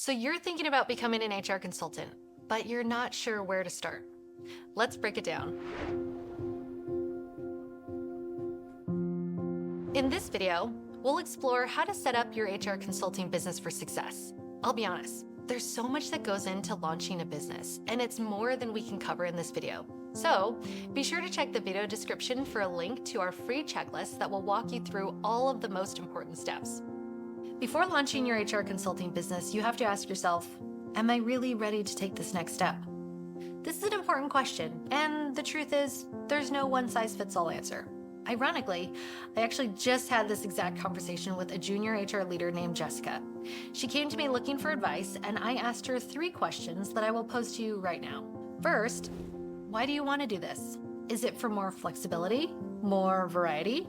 So you're thinking about becoming an HR consultant, but you're not sure where to start. Let's break it down. In this video, we'll explore how to set up your HR consulting business for success. I'll be honest, there's so much that goes into launching a business, and it's more than we can cover in this video. So be sure to check the video description for a link to our free checklist that will walk you through all of the most important steps. Before launching your HR consulting business, you have to ask yourself, am I really ready to take this next step? This is an important question, and the truth is, there's no one-size-fits-all answer. Ironically, I actually just had this exact conversation with a junior HR leader named Jessica. She came to me looking for advice, and I asked her 3 questions that I will pose to you right now. First, why do you want to do this? Is it for more flexibility? More variety?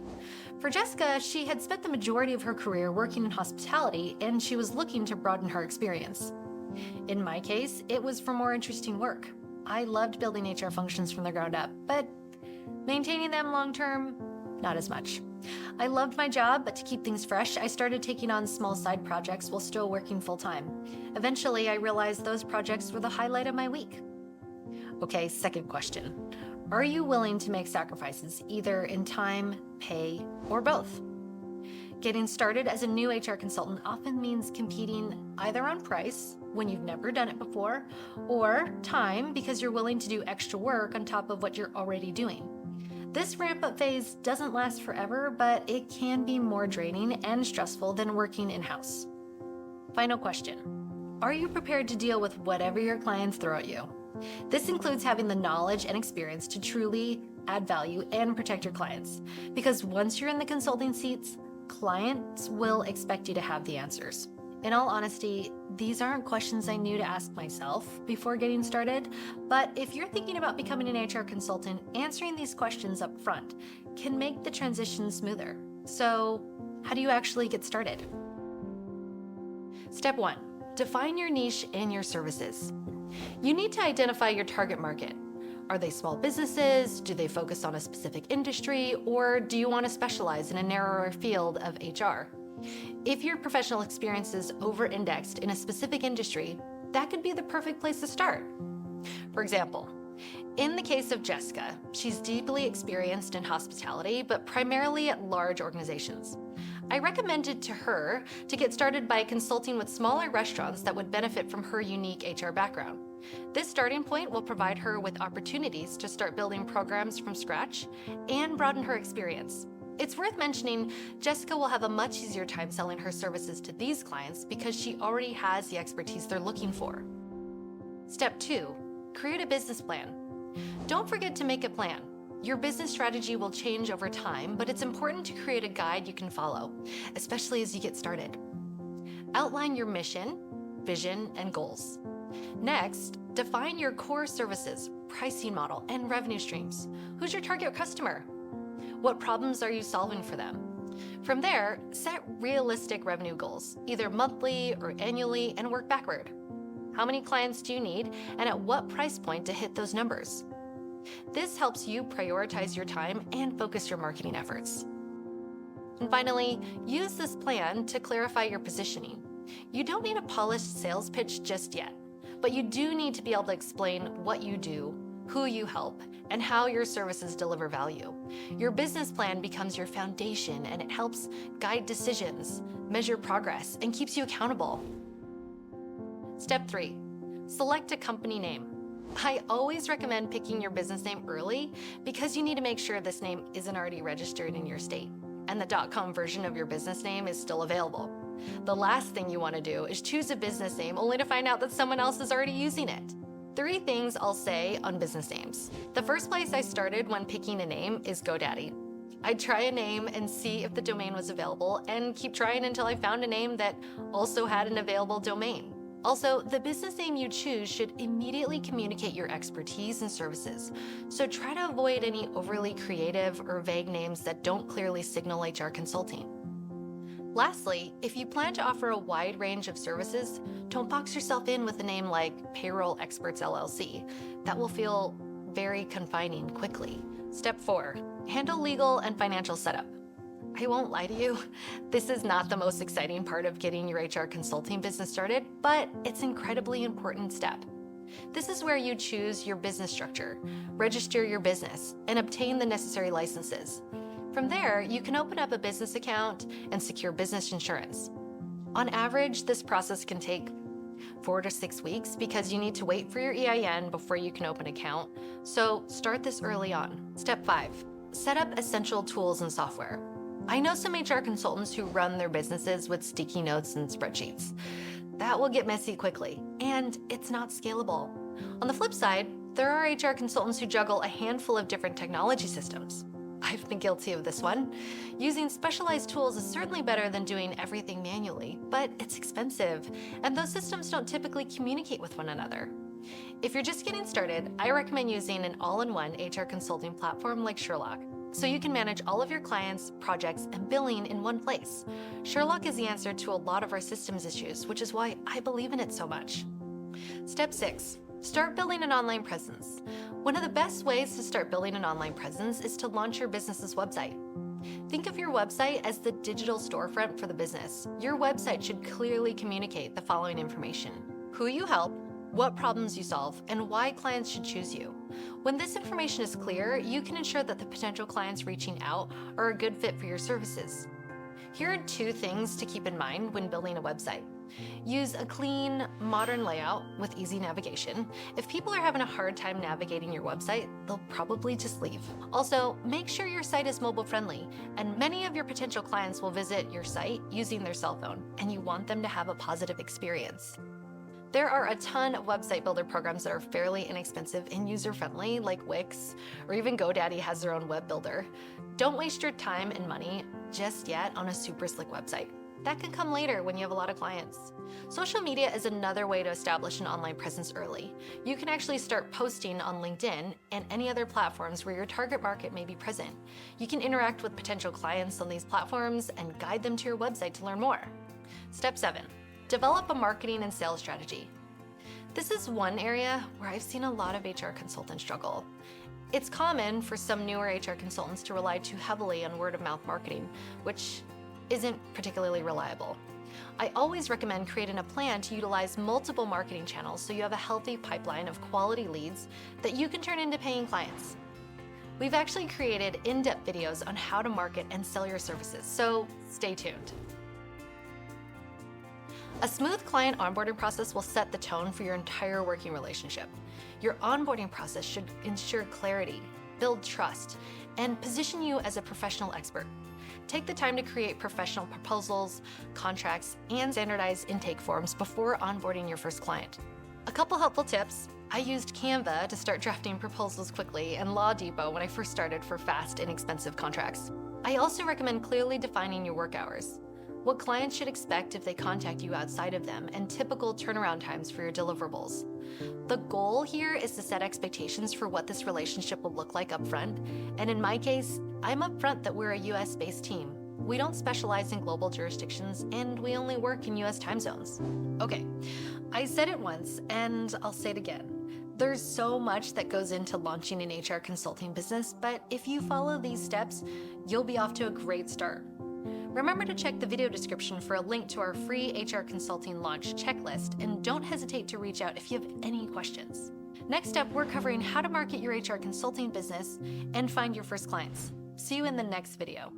For Jessica, she had spent the majority of her career working in hospitality, and she was looking to broaden her experience. In my case, it was for more interesting work. I loved building HR functions from the ground up, but maintaining them long-term, not as much. I loved my job, but to keep things fresh, I started taking on small side projects while still working full-time. Eventually, I realized those projects were the highlight of my week. Okay, second question. Are you willing to make sacrifices, either in time, pay, or both? Getting started as a new HR consultant often means competing either on price, when you've never done it before, or time because you're willing to do extra work on top of what you're already doing. This ramp-up phase doesn't last forever, but it can be more draining and stressful than working in-house. Final question. Are you prepared to deal with whatever your clients throw at you? This includes having the knowledge and experience to truly add value and protect your clients. Because once you're in the consulting seats, clients will expect you to have the answers. In all honesty, these aren't questions I knew to ask myself before getting started, but if you're thinking about becoming an HR consultant, answering these questions up front can make the transition smoother. So, how do you actually get started? Step 1, define your niche and your services. You need to identify your target market. Are they small businesses? Do they focus on a specific industry? Or do you want to specialize in a narrower field of HR? If your professional experience is over-indexed in a specific industry, that could be the perfect place to start. For example, in the case of Jessica, she's deeply experienced in hospitality, but primarily at large organizations. I recommended to her to get started by consulting with smaller restaurants that would benefit from her unique HR background. This starting point will provide her with opportunities to start building programs from scratch and broaden her experience. It's worth mentioning, Jessica will have a much easier time selling her services to these clients because she already has the expertise they're looking for. Step 2, create a business plan. Don't forget to make a plan. Your business strategy will change over time, but it's important to create a guide you can follow, especially as you get started. Outline your mission, vision, and goals. Next, define your core services, pricing model, and revenue streams. Who's your target customer? What problems are you solving for them? From there, set realistic revenue goals, either monthly or annually, and work backward. How many clients do you need, and at what price point to hit those numbers? This helps you prioritize your time and focus your marketing efforts. And finally, use this plan to clarify your positioning. You don't need a polished sales pitch just yet, but you do need to be able to explain what you do, who you help, and how your services deliver value. Your business plan becomes your foundation, and it helps guide decisions, measure progress, and keeps you accountable. Step 3, select a company name. I always recommend picking your business name early because you need to make sure this name isn't already registered in your state and the .com version of your business name is still available. The last thing you want to do is choose a business name only to find out that someone else is already using it. 3 things I'll say on business names. The first place I started when picking a name is GoDaddy. I'd try a name and see if the domain was available and keep trying until I found a name that also had an available domain. Also, the business name you choose should immediately communicate your expertise and services, so try to avoid any overly creative or vague names that don't clearly signal HR consulting. Lastly, if you plan to offer a wide range of services, don't box yourself in with a name like Payroll Experts LLC. That will feel very confining quickly. Step 4, handle legal and financial setup. I won't lie to you, this is not the most exciting part of getting your HR consulting business started, but it's an incredibly important step. This is where you choose your business structure, register your business, and obtain the necessary licenses. From there, you can open up a business account and secure business insurance. On average, this process can take 4 to 6 weeks because you need to wait for your EIN before you can open an account, so start this early on. Step 5, set up essential tools and software. I know some HR consultants who run their businesses with sticky notes and spreadsheets. That will get messy quickly, and it's not scalable. On the flip side, there are HR consultants who juggle a handful of different technology systems. I've been guilty of this one. Using specialized tools is certainly better than doing everything manually, but it's expensive, and those systems don't typically communicate with one another. If you're just getting started, I recommend using an all-in-one HR consulting platform like Shrlock, so you can manage all of your clients, projects, and billing in one place. Shrlock is the answer to a lot of our systems issues, which is why I believe in it so much. Step 6, start building an online presence. One of the best ways to start building an online presence is to launch your business's website. Think of your website as the digital storefront for the business. Your website should clearly communicate the following information: who you help, what problems you solve, and why clients should choose you. When this information is clear, you can ensure that the potential clients reaching out are a good fit for your services. Here are 2 things to keep in mind when building a website. Use a clean, modern layout with easy navigation. If people are having a hard time navigating your website, they'll probably just leave. Also, make sure your site is mobile friendly, and many of your potential clients will visit your site using their cell phone, and you want them to have a positive experience. There are a ton of website builder programs that are fairly inexpensive and user-friendly, like Wix, or even GoDaddy has their own web builder. Don't waste your time and money just yet on a super slick website. That can come later when you have a lot of clients. Social media is another way to establish an online presence early. You can actually start posting on LinkedIn and any other platforms where your target market may be present. You can interact with potential clients on these platforms and guide them to your website to learn more. Step 7, develop a marketing and sales strategy. This is one area where I've seen a lot of HR consultants struggle. It's common for some newer HR consultants to rely too heavily on word-of-mouth marketing, which isn't particularly reliable. I always recommend creating a plan to utilize multiple marketing channels so you have a healthy pipeline of quality leads that you can turn into paying clients. We've actually created in-depth videos on how to market and sell your services, so stay tuned. A smooth client onboarding process will set the tone for your entire working relationship. Your onboarding process should ensure clarity, build trust, and position you as a professional expert. Take the time to create professional proposals, contracts, and standardized intake forms before onboarding your first client. A couple helpful tips: I used Canva to start drafting proposals quickly and Law Depot when I first started for fast, inexpensive contracts. I also recommend clearly defining your work hours, what clients should expect if they contact you outside of them, and typical turnaround times for your deliverables. The goal here is to set expectations for what this relationship will look like upfront, and in my case, I'm upfront that we're a US-based team. We don't specialize in global jurisdictions, and we only work in US time zones. Okay, I said it once, and I'll say it again. There's so much that goes into launching an HR consulting business, but if you follow these steps, you'll be off to a great start. Remember to check the video description for a link to our free HR consulting launch checklist, and don't hesitate to reach out if you have any questions. Next up, we're covering how to market your HR consulting business and find your first clients. See you in the next video.